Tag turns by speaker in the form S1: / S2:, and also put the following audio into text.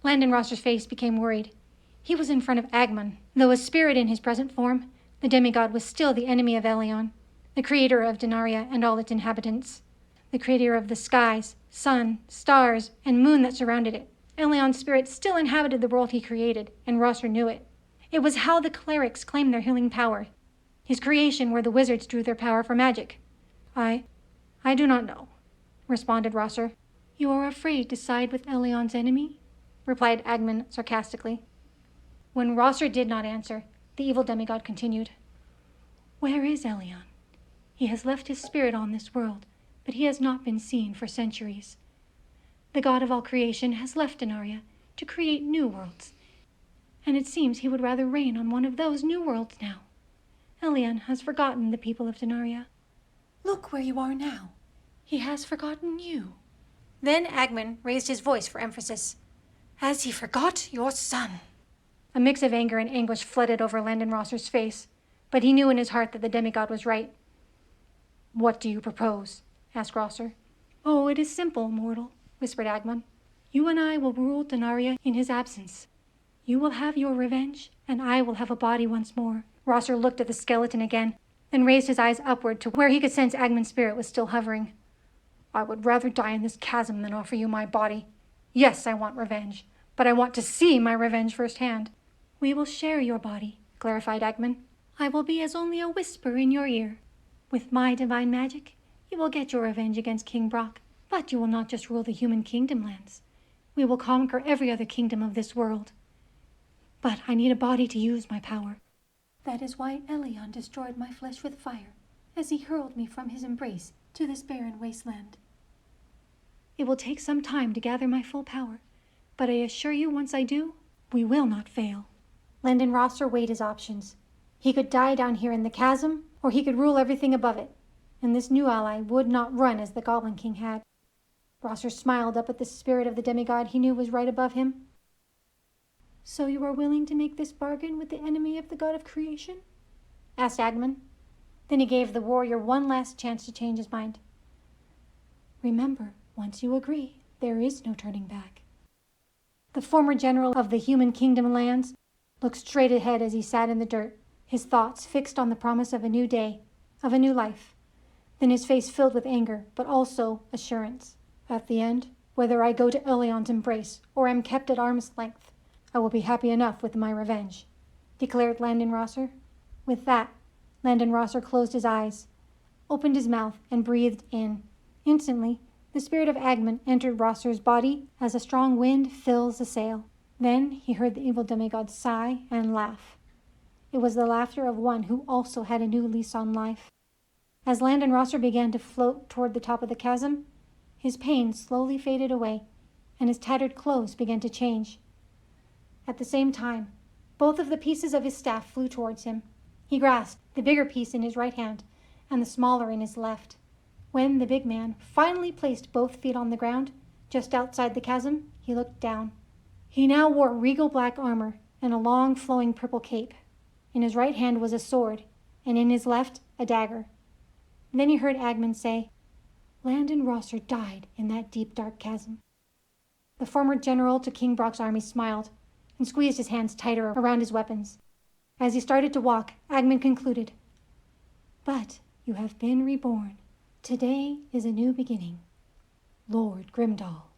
S1: Landon Rosser's face became worried. He was in front of Agmon. Though a spirit in his present form, the demigod was still the enemy of Elion, the creator of Denaria and all its inhabitants, the creator of the skies, sun, stars, and moon that surrounded it. Elion's spirit still inhabited the world he created, and Rosser knew it. It was how the clerics claimed their healing power, his creation where the wizards drew their power for magic. I do not know, responded Rosser. You are afraid to side with Elion's enemy? Replied Agmon sarcastically. When Rosser did not answer, the evil demigod continued. Where is Elion? He has left his spirit on this world, but he has not been seen for centuries. The god of all creation has left Denaria to create new worlds, and it seems he would rather reign on one of those new worlds now. Elion has forgotten the people of Denaria. Look where you are now. He has forgotten you. Then Agmon raised his voice for emphasis. As he forgot your son. A mix of anger and anguish flooded over Landon Rosser's face, but he knew in his heart that the demigod was right. What do you propose? Asked Rosser. Oh, it is simple, mortal, whispered Agmon. You and I will rule Denaria in his absence. You will have your revenge, and I will have a body once more. Rosser looked at the skeleton again, then raised his eyes upward to where he could sense Agmon's spirit was still hovering. I would rather die in this chasm than offer you my body. Yes, I want revenge, but I want to see my revenge firsthand. We will share your body, clarified Agmon. I will be as only a whisper in your ear. With my divine magic, you will get your revenge against King Brock, but you will not just rule the human kingdom lands. We will conquer every other kingdom of this world. But I need a body to use my power. That is why Elion destroyed my flesh with fire, as he hurled me from his embrace to this barren wasteland. It will take some time to gather my full power, but I assure you once I do, we will not fail. Landon Rosser weighed his options. He could die down here in the chasm, or he could rule everything above it, and this new ally would not run as the Goblin King had. Rosser smiled up at the spirit of the demigod he knew was right above him. So you are willing to make this bargain with the enemy of the god of creation? Asked Agmon. Then he gave the warrior one last chance to change his mind. Remember, once you agree, there is no turning back. The former general of the human kingdom lands looked straight ahead as he sat in the dirt, his thoughts fixed on the promise of a new day, of a new life. Then his face filled with anger, but also assurance. At the end, whether I go to Elion's embrace or am kept at arm's length, I will be happy enough with my revenge, declared Landon Rosser. With that, Landon Rosser closed his eyes, opened his mouth, and breathed in. Instantly, the spirit of Agmon entered Rosser's body as a strong wind fills a sail. Then he heard the evil demigod sigh and laugh. It was the laughter of one who also had a new lease on life. As Landon Rosser began to float toward the top of the chasm, his pain slowly faded away, and his tattered clothes began to change. At the same time, both of the pieces of his staff flew towards him. He grasped the bigger piece in his right hand and the smaller in his left. When the big man finally placed both feet on the ground, just outside the chasm, he looked down. He now wore regal black armor and a long flowing purple cape. In his right hand was a sword, and in his left a dagger. Then he heard Agmon say, Landon Rosser died in that deep, dark chasm. The former general to King Brock's army smiled and squeezed his hands tighter around his weapons. As he started to walk, Agmon concluded, But you have been reborn. Today is a new beginning. Lord Grimdall.